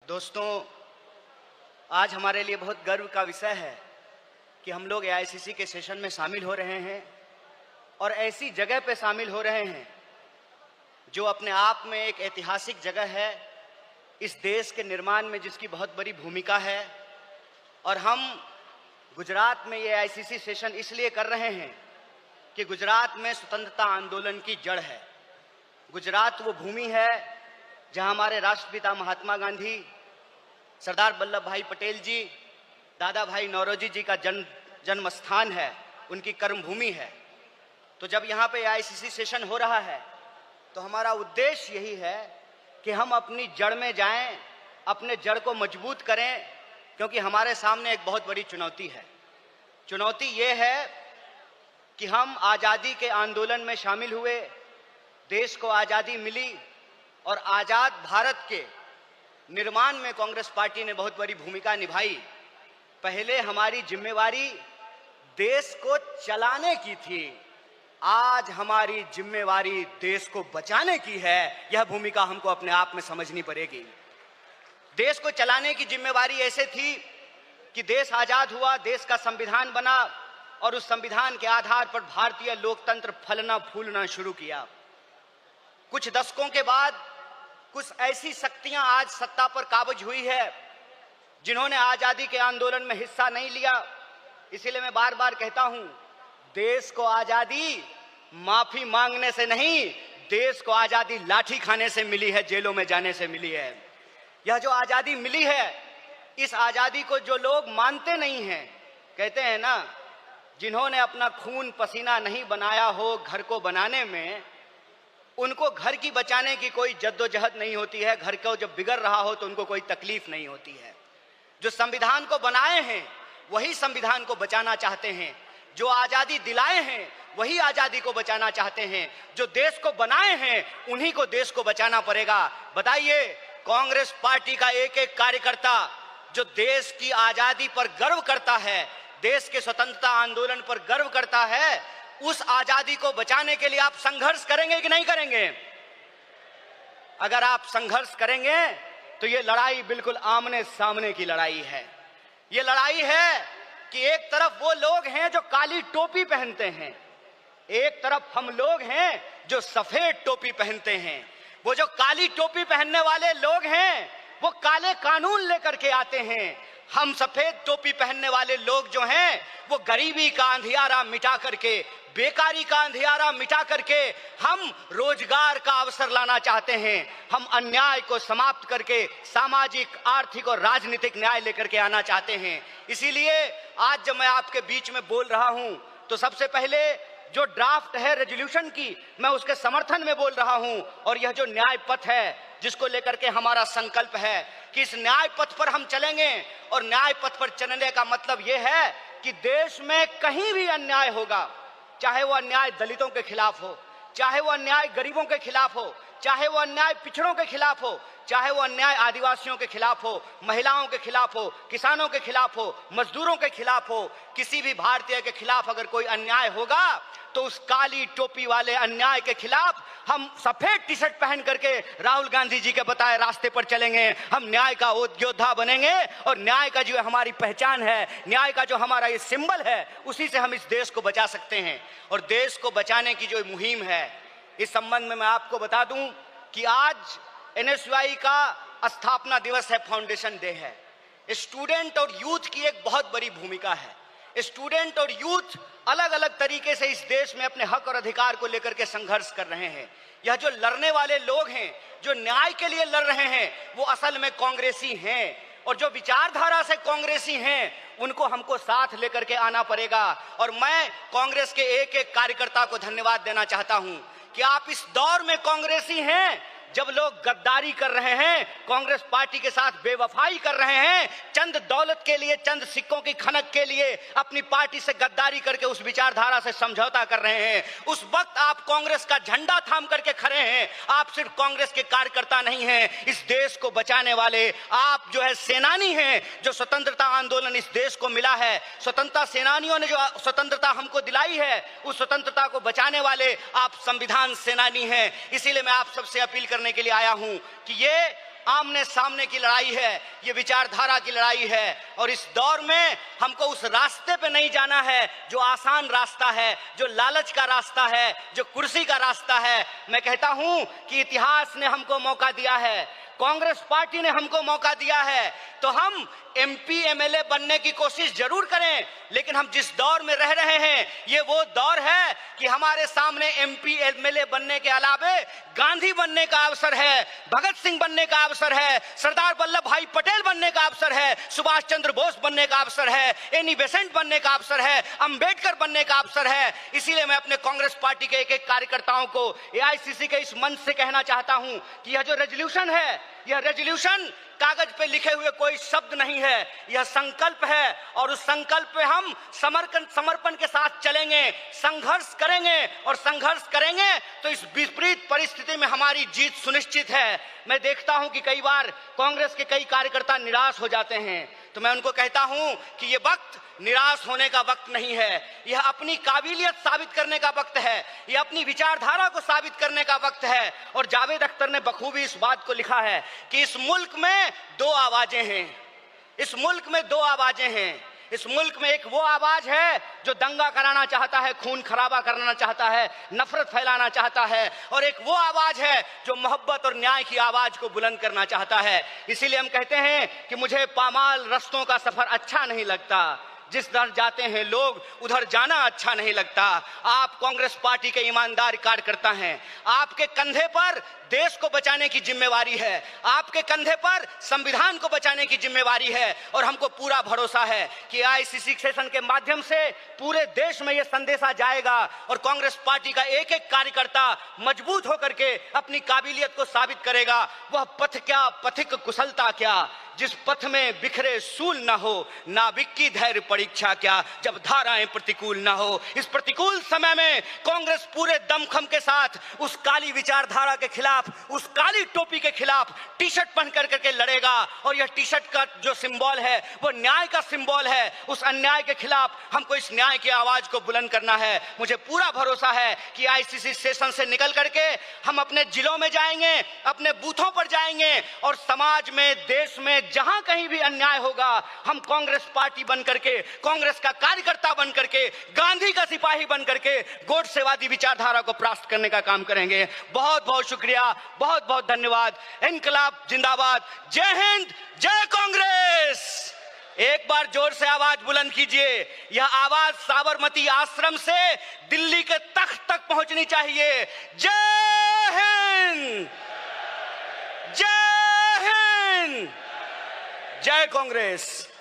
दोस्तों, आज हमारे लिए बहुत गर्व का विषय है कि हम लोग एआईसीसी के सेशन में शामिल हो रहे हैं और ऐसी जगह पे शामिल हो रहे हैं जो अपने आप में एक ऐतिहासिक जगह है, इस देश के निर्माण में जिसकी बहुत बड़ी भूमिका है। और हम गुजरात में ये एआईसीसी सेशन इसलिए कर रहे हैं कि गुजरात में स्वतंत्रता आंदोलन की जड़ है। गुजरात वो भूमि है जहां हमारे राष्ट्रपिता महात्मा गांधी, सरदार वल्लभ भाई पटेल जी, दादा भाई नौरोजी जी का जन्म स्थान है, उनकी कर्मभूमि है। तो जब यहाँ पे एआईसीसी सेशन हो रहा है तो हमारा उद्देश्य यही है कि हम अपनी जड़ में जाएं, अपने जड़ को मजबूत करें, क्योंकि हमारे सामने एक बहुत बड़ी चुनौती है। चुनौती ये है कि हम आज़ादी के आंदोलन में शामिल हुए, देश को आज़ादी मिली और आज़ाद भारत के निर्माण में कांग्रेस पार्टी ने बहुत बड़ी भूमिका निभाई। पहले हमारी जिम्मेवारी देश को चलाने की थी, आज हमारी जिम्मेवारी देश को बचाने की है। यह भूमिका हमको अपने आप में समझनी पड़ेगी। देश को चलाने की जिम्मेवारी ऐसे थी कि देश आजाद हुआ, देश का संविधान बना और उस संविधान के आधार पर भारतीय लोकतंत्र फलना फूलना शुरू किया। कुछ दशकों के बाद कुछ ऐसी शक्तियां आज सत्ता पर काबिज हुई है जिन्होंने आजादी के आंदोलन में हिस्सा नहीं लिया। इसीलिए मैं बार बार कहता हूं, देश को आजादी माफी मांगने से नहीं, देश को आजादी लाठी खाने से मिली है, जेलों में जाने से मिली है। यह जो आजादी मिली है, इस आजादी को जो लोग मानते नहीं हैं, कहते हैं ना, जिन्होंने अपना खून पसीना नहीं बनाया हो घर को बनाने में, उनको घर की बचाने की कोई जद्दोजहद नहीं होती है। घर को जब बिगड़ रहा हो तो उनको कोई तकलीफ नहीं होती है। जो संविधान को बनाए हैं वही संविधान को बचाना चाहते हैं, जो आजादी दिलाए हैं वही आजादी को बचाना चाहते हैं, जो देश को बनाए हैं उन्हीं को देश को बचाना पड़ेगा। बताइए, कांग्रेस पार्टी का एक एक कार्यकर्ता जो देश की आजादी पर गर्व करता है, देश के स्वतंत्रता आंदोलन पर गर्व करता है, उस आजादी को बचाने के लिए आप संघर्ष करेंगे कि नहीं करेंगे? अगर आप संघर्ष करेंगे तो ये लड़ाई बिल्कुल आमने सामने की लड़ाई है। ये लड़ाई है कि एक तरफ वो लोग हैं जो काली टोपी पहनते हैं, एक तरफ हम लोग हैं जो सफेद टोपी पहनते हैं। वो जो काली टोपी पहनने वाले लोग हैं वो काले कानून लेकर के आते हैं। हम सफेद टोपी पहनने वाले लोग जो हैं वो गरीबी का अंधियारा मिटा करके, बेकारी का अंधियारा मिटा करके हम रोजगार का अवसर लाना चाहते हैं। हम अन्याय को समाप्त करके सामाजिक, आर्थिक और राजनीतिक न्याय लेकर के आना चाहते हैं। इसीलिए आज जब मैं आपके बीच में बोल रहा हूं तो सबसे पहले जो ड्राफ्ट है रेजोल्यूशन की, मैं उसके समर्थन में बोल रहा हूं। और यह जो न्याय पथ है जिसको लेकर के हमारा संकल्प है कि इस न्याय पथ पर हम चलेंगे, और न्याय पथ पर चलने का मतलब यह है कि देश में कहीं भी अन्याय होगा, चाहे वो अन्याय दलितों के खिलाफ हो, चाहे वो अन्याय गरीबों के खिलाफ हो, चाहे वो अन्याय पिछड़ों के खिलाफ हो, चाहे वो अन्याय आदिवासियों के खिलाफ हो, महिलाओं के खिलाफ हो, किसानों के खिलाफ हो, मजदूरों के खिलाफ हो, किसी भी भारतीय के खिलाफ अगर कोई अन्याय होगा तो उस काली टोपी वाले अन्याय के खिलाफ हम सफेद टी शर्ट पहन करके राहुल गांधी जी के बताए रास्ते पर चलेंगे। हम न्याय का योद्धा बनेंगे और न्याय का जो हमारी पहचान है, न्याय का जो हमारा ये सिंबल है, उसी से हम इस देश को बचा सकते हैं। और देश को बचाने की जो मुहिम है, इस संबंध में मैं आपको बता दूं कि आज एनएसयूआई का स्थापना दिवस है, फाउंडेशन डे है। स्टूडेंट और यूथ की एक बहुत बड़ी भूमिका है। स्टूडेंट और यूथ अलग अलग तरीके से इस देश में अपने हक और अधिकार को लेकर के संघर्ष कर रहे हैं। यह जो लड़ने वाले लोग हैं, जो न्याय के लिए लड़ रहे हैं, वो असल में कांग्रेसी हैं। और जो विचारधारा से कांग्रेसी हैं उनको हमको साथ लेकर के आना पड़ेगा। और मैं कांग्रेस के एक एक कार्यकर्ता को धन्यवाद देना चाहता हूं कि आप इस दौर में कांग्रेसी हैं जब लोग गद्दारी कर रहे हैं, कांग्रेस पार्टी के साथ बेवफाई कर रहे हैं, चंद दौलत के लिए, चंद सिक्कों की खनक के लिए अपनी पार्टी से गद्दारी करके उस विचारधारा से समझौता कर रहे हैं, उस वक्त आप कांग्रेस का झंडा थाम करके खड़े हैं। आप सिर्फ कांग्रेस के कार्यकर्ता नहीं हैं, इस देश को बचाने वाले आप जो है सेनानी हैं। जो स्वतंत्रता आंदोलन इस देश को मिला है, स्वतंत्रता सेनानियों ने जो स्वतंत्रता हमको दिलाई है, उस स्वतंत्रता को बचाने वाले आप संविधान सेनानी हैं। इसीलिए मैं आप सबसे अपील करने के लिए आया हूं कि ये आमने सामने की लड़ाई है, ये विचारधारा की लड़ाई है। और इस दौर में हमको उस रास्ते पे नहीं जाना है जो आसान रास्ता है, जो लालच का रास्ता है, जो कुर्सी का रास्ता है। मैं कहता हूं कि इतिहास ने हमको मौका दिया है, कांग्रेस पार्टी ने हमको मौका दिया है, तो हम एमपी एमएलए बनने की कोशिश जरूर करें। लेकिन हम जिस दौर में रह रहे हैं, ये वो दौर है कि हमारे सामने एमपी एमएलए बनने के अलावे गांधी बनने का अवसर है, भगत सिंह बनने का अवसर है, सरदार वल्लभ भाई पटेल बनने का अवसर है, सुभाष चंद्र बोस बनने का अवसर है, एनी बेसेंट बनने का अवसर है, अंबेडकर बनने का अवसर है। इसीलिए मैं अपने कांग्रेस पार्टी के एक एक कार्यकर्ताओं को एआईसीसी के इस मंच से कहना चाहता हूं कि यह जो रेजोल्यूशन है, यह रेजोल्यूशन कागज पे लिखे हुए कोई शब्द नहीं है, यह संकल्प है। और उस संकल्प पे हम समर्पण के साथ चलेंगे, संघर्ष करेंगे, और संघर्ष करेंगे तो इस विपरीत परिस्थिति में हमारी जीत सुनिश्चित है। मैं देखता हूं कि कई बार कांग्रेस के कई कार्यकर्ता निराश हो जाते हैं, तो मैं उनको कहता हूं कि यह वक्त निराश होने का वक्त नहीं है, यह अपनी काबिलियत साबित करने का वक्त है, यह अपनी विचारधारा को साबित करने का वक्त है। और जावेद अख्तर ने बखूबी इस बात को लिखा है कि इस मुल्क में दो आवाजें हैं, इस मुल्क में दो आवाजें हैं। इस मुल्क में एक वो आवाज है जो दंगा कराना चाहता है, खून खराबा करना चाहता है, नफरत फैलाना चाहता है, और एक वो आवाज है जो मोहब्बत और न्याय की आवाज को बुलंद करना चाहता है। इसीलिए हम कहते हैं कि मुझे पामाल रस्तों का सफर अच्छा नहीं लगता, जिस दर जाते हैं लोग उधर जाना अच्छा नहीं लगता। आप कांग्रेस पार्टी के ईमानदार कार्यकर्ता हैं, आपके कंधे पर देश को बचाने की जिम्मेवारी है, आपके कंधे पर संविधान को बचाने की जिम्मेवारी है। और हमको पूरा भरोसा है कि आईसीसी सेशन के माध्यम से पूरे देश में यह संदेशा जाएगा और कांग्रेस पार्टी का एक एक कार्यकर्ता मजबूत होकर के अपनी काबिलियत को साबित करेगा। वह पथ क्या, पथिक कुशलता क्या, जिस पथ में बिखरे सूल न हो, नाविक की धैर्य परीक्षा क्या, जब धाराएं प्रतिकूल न हो। इस प्रतिकूल समय में कांग्रेस पूरे दमखम के साथ उस काली विचारधारा के खिलाफ, उस काली टोपी के खिलाफ टी शर्ट पहन करके लड़ेगा। और यह टी शर्ट का जो सिंबल है वो न्याय का सिंबल है। उस अन्याय के खिलाफ हमको इस न्याय की आवाज को बुलंद करना है। मुझे पूरा भरोसा है कि आईसीसी सेशन से निकल करके हम अपने जिलों में जाएंगे, अपने बूथों पर जाएंगे, और समाज में, देश में जहां कहीं भी अन्याय होगा, हम कांग्रेस पार्टी बन करके, कांग्रेस का कार्यकर्ता बन करके, गांधी का सिपाही बन करके गोडसेवादी विचारधारा को परास्त करने का काम करेंगे। बहुत बहुत शुक्रिया, बहुत बहुत धन्यवाद। इनकलाब जिंदाबाद, जय हिंद, जय कांग्रेस। एक बार जोर से आवाज बुलंद कीजिए। यह आवाज साबरमती आश्रम से दिल्ली के तख्त तक पहुंचनी चाहिए। जय हिंद, जय हिंद, जय कांग्रेस।